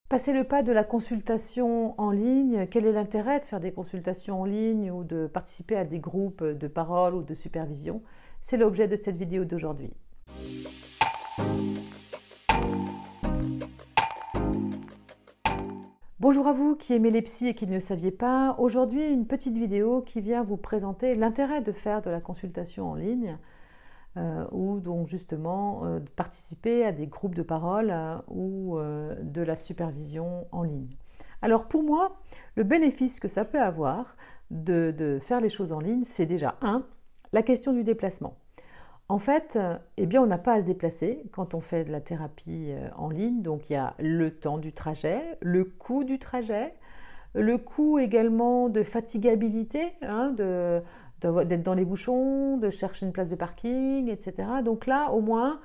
Passer le pas de la consultation en ligne, quel est l'intérêt de faire des consultations en ligne ou de participer à des groupes de parole ou de supervision? C'est l'objet de cette vidéo d'aujourd'hui. Bonjour à vous qui aimez les psys et qui ne le saviez pas. Aujourd'hui, une petite vidéo qui vient vous présenter l'intérêt de faire de la consultation en ligne ou donc justement de participer à des groupes de parole ou de la supervision en ligne. Alors pour moi, le bénéfice que ça peut avoir de faire les choses en ligne, c'est déjà la question du déplacement. En fait, eh bien, on n'a pas à se déplacer quand on fait de la thérapie en ligne. Donc, il y a le temps du trajet, le coût du trajet, le coût également de fatigabilité, d'être dans les bouchons, de chercher une place de parking, etc. Donc là, au moins,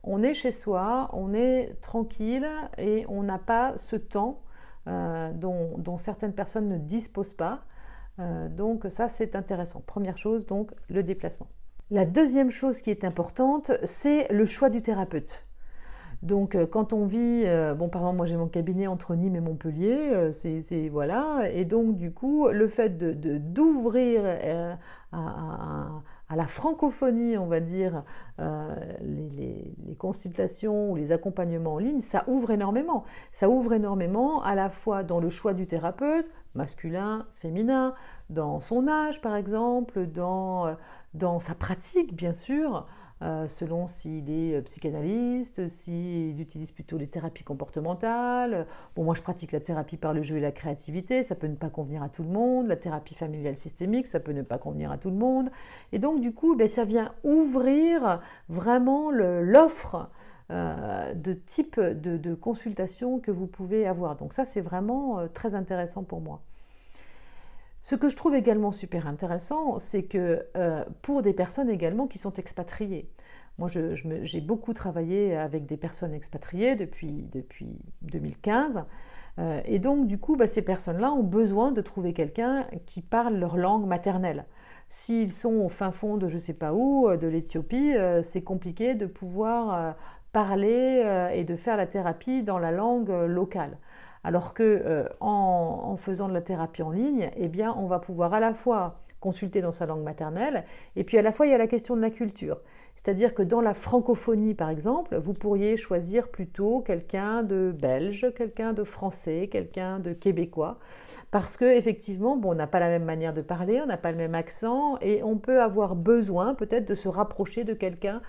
on est chez soi, on est tranquille et on n'a pas ce temps dont certaines personnes ne disposent pas. Donc ça, c'est intéressant. Première chose, donc, le déplacement. La deuxième chose qui est importante, c'est le choix du thérapeute. Donc quand on vit, par exemple moi j'ai mon cabinet entre Nîmes et Montpellier, voilà, et donc du coup le fait d'ouvrir à la francophonie, on va dire, les consultations ou les accompagnements en ligne, ça ouvre énormément. Ça ouvre énormément à la fois dans le choix du thérapeute, masculin, féminin, dans son âge par exemple, dans sa pratique bien sûr, selon s'il est psychanalyste, s'il utilise plutôt les thérapies comportementales. Bon, moi je pratique la thérapie par le jeu et la créativité, ça peut ne pas convenir à tout le monde. La thérapie familiale systémique, ça peut ne pas convenir à tout le monde. Et donc du coup, ça vient ouvrir vraiment l'offre de type de consultation que vous pouvez avoir. Donc ça, c'est vraiment très intéressant pour moi. Ce que je trouve également super intéressant, c'est que pour des personnes également qui sont expatriées, moi j'ai beaucoup travaillé avec des personnes expatriées depuis 2015, et donc du coup ces personnes-là ont besoin de trouver quelqu'un qui parle leur langue maternelle. S'ils sont au fin fond de je ne sais pas où, de l'Éthiopie, c'est compliqué de pouvoir parler et de faire la thérapie dans la langue locale. Alors que en faisant de la thérapie en ligne, eh bien, on va pouvoir à la fois consulter dans sa langue maternelle, et puis à la fois il y a la question de la culture. C'est-à-dire que dans la francophonie, par exemple, vous pourriez choisir plutôt quelqu'un de belge, quelqu'un de français, quelqu'un de québécois, parce que effectivement, on n'a pas la même manière de parler, on n'a pas le même accent, et on peut avoir besoin peut-être de se rapprocher de quelqu'un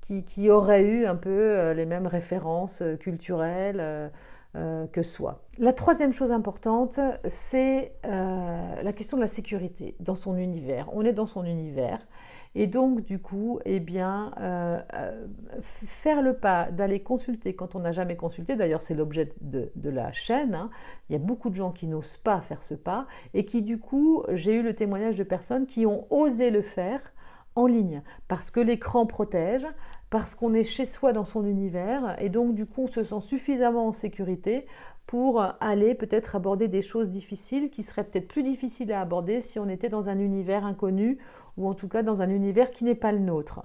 qui aurait eu un peu les mêmes références culturelles que soi. La troisième chose importante, c'est la question de la sécurité dans son univers. On est dans son univers et donc du coup, faire le pas d'aller consulter quand on n'a jamais consulté, d'ailleurs c'est l'objet de la chaîne, il y a beaucoup de gens qui n'osent pas faire ce pas et qui du coup, j'ai eu le témoignage de personnes qui ont osé le faire en ligne, parce que l'écran protège, parce qu'on est chez soi dans son univers, et donc du coup on se sent suffisamment en sécurité pour aller peut-être aborder des choses difficiles qui seraient peut-être plus difficiles à aborder si on était dans un univers inconnu, ou en tout cas dans un univers qui n'est pas le nôtre.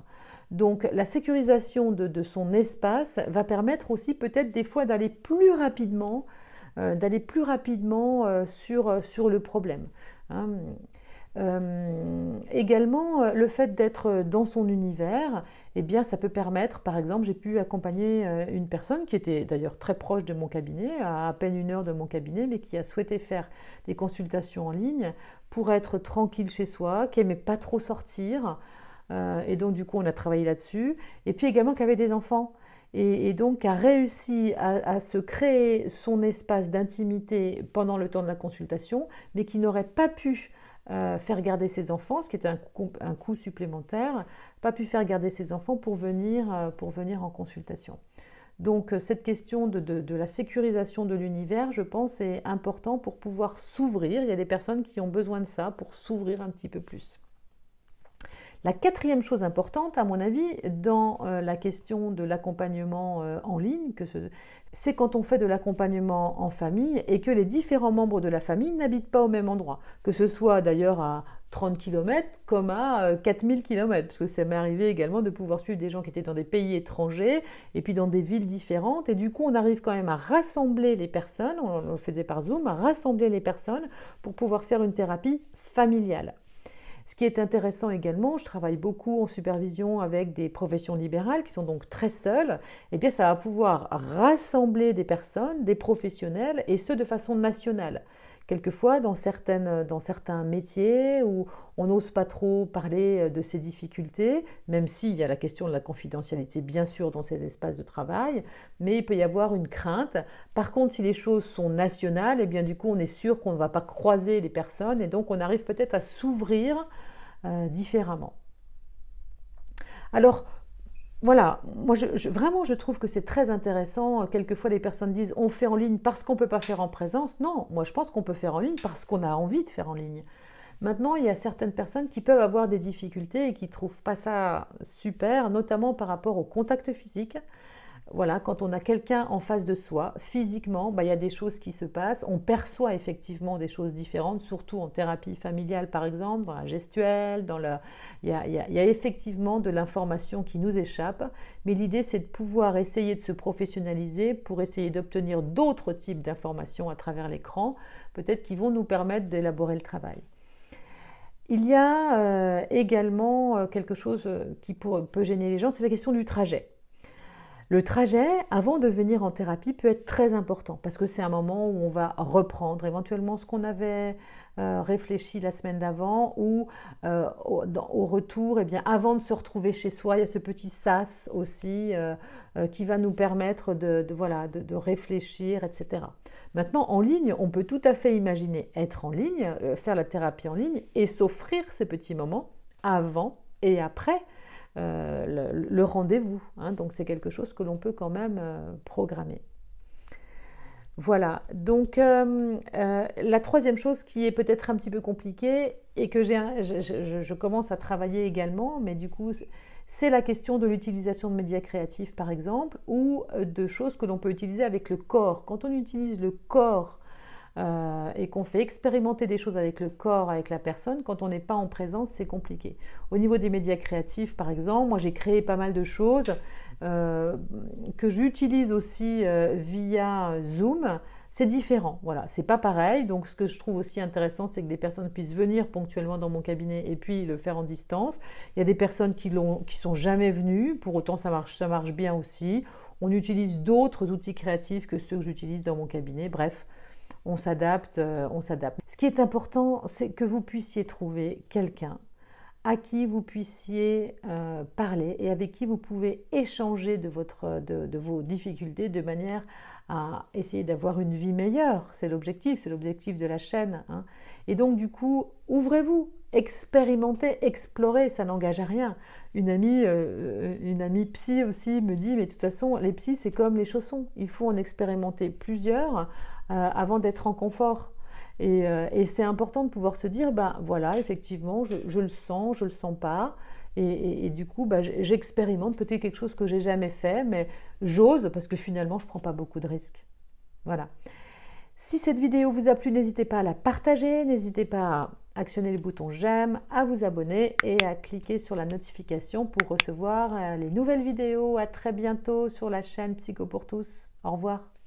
Donc la sécurisation de son espace va permettre aussi peut-être des fois d'aller plus rapidement, sur le problème. Également, le fait d'être dans son univers, eh bien, ça peut permettre, par exemple, j'ai pu accompagner une personne qui était d'ailleurs très proche de mon cabinet, à peine 1 heure de mon cabinet, mais qui a souhaité faire des consultations en ligne pour être tranquille chez soi, qui n'aimait pas trop sortir, et donc du coup on a travaillé là-dessus, et puis également qui avait des enfants. Et donc a réussi à se créer son espace d'intimité pendant le temps de la consultation, mais qui n'aurait pas pu faire garder ses enfants, ce qui était un coût supplémentaire, pas pu faire garder ses enfants pour venir en consultation. Donc cette question de la sécurisation de l'univers, je pense, est important pour pouvoir s'ouvrir. Il y a des personnes qui ont besoin de ça pour s'ouvrir un petit peu plus. La quatrième chose importante, à mon avis, dans la question de l'accompagnement en ligne, c'est quand on fait de l'accompagnement en famille et que les différents membres de la famille n'habitent pas au même endroit, que ce soit d'ailleurs à 30 km comme à 4000 km, parce que ça m'est arrivé également de pouvoir suivre des gens qui étaient dans des pays étrangers et puis dans des villes différentes, et du coup on arrive quand même à rassembler les personnes, on le faisait par Zoom, à rassembler les personnes pour pouvoir faire une thérapie familiale. Ce qui est intéressant également, je travaille beaucoup en supervision avec des professions libérales qui sont donc très seules, et bien ça va pouvoir rassembler des personnes, des professionnels, et ce de façon nationale. Quelquefois, dans certains métiers où on n'ose pas trop parler de ces difficultés, même s'il y a la question de la confidentialité, bien sûr, dans ces espaces de travail, mais il peut y avoir une crainte. Par contre, si les choses sont nationales, et bien du coup, on est sûr qu'on ne va pas croiser les personnes, et donc on arrive peut-être à s'ouvrir différemment. Alors, voilà, moi vraiment je trouve que c'est très intéressant. Quelquefois les personnes disent on fait en ligne parce qu'on ne peut pas faire en présence. Non, moi je pense qu'on peut faire en ligne parce qu'on a envie de faire en ligne. Maintenant, il y a certaines personnes qui peuvent avoir des difficultés et qui ne trouvent pas ça super, notamment par rapport au contact physique. Voilà, quand on a quelqu'un en face de soi, physiquement, il y a des choses qui se passent. On perçoit effectivement des choses différentes, surtout en thérapie familiale par exemple, dans la gestuelle, il y a effectivement de l'information qui nous échappe. Mais l'idée, c'est de pouvoir essayer de se professionnaliser pour essayer d'obtenir d'autres types d'informations à travers l'écran, peut-être qui vont nous permettre d'élaborer le travail. Il y a également quelque chose qui peut gêner les gens, c'est la question du trajet. Le trajet, avant de venir en thérapie, peut être très important parce que c'est un moment où on va reprendre éventuellement ce qu'on avait réfléchi la semaine d'avant, ou au retour, avant de se retrouver chez soi, il y a ce petit sas aussi qui va nous permettre de réfléchir, etc. Maintenant, en ligne, on peut tout à fait imaginer être en ligne, faire la thérapie en ligne et s'offrir ces petits moments avant et après le rendez-vous. Donc c'est quelque chose que l'on peut quand même programmer. Voilà, donc la troisième chose qui est peut-être un petit peu compliquée et que je commence à travailler également, mais du coup c'est la question de l'utilisation de médias créatifs par exemple, ou de choses que l'on peut utiliser avec le corps. Quand on utilise le corps et qu'on fait expérimenter des choses avec le corps, avec la personne, quand on n'est pas en présence, c'est compliqué. Au niveau des médias créatifs, par exemple, moi j'ai créé pas mal de choses que j'utilise aussi via Zoom. C'est différent, voilà, c'est pas pareil. Donc ce que je trouve aussi intéressant, c'est que des personnes puissent venir ponctuellement dans mon cabinet et puis le faire en distance. Il y a des personnes qui sont jamais venues, pour autant ça marche bien aussi. On utilise d'autres outils créatifs que ceux que j'utilise dans mon cabinet, bref. On s'adapte, on s'adapte. Ce qui est important, c'est que vous puissiez trouver quelqu'un à qui vous puissiez parler et avec qui vous pouvez échanger de vos difficultés de manière à essayer d'avoir une vie meilleure. C'est l'objectif de la chaîne. Et donc du coup, ouvrez-vous, expérimentez, explorez, ça n'engage à rien. Une amie psy aussi me dit, mais de toute façon, les psys, c'est comme les chaussons. Il faut en expérimenter plusieurs avant d'être en confort. Et c'est important de pouvoir se dire, voilà, effectivement, je le sens pas. Et du coup, j'expérimente peut-être quelque chose que j'ai jamais fait, mais j'ose parce que finalement, je ne prends pas beaucoup de risques. Voilà. Si cette vidéo vous a plu, n'hésitez pas à la partager, n'hésitez pas à actionner le bouton j'aime, à vous abonner et à cliquer sur la notification pour recevoir les nouvelles vidéos. À très bientôt sur la chaîne Psycho pour tous. Au revoir.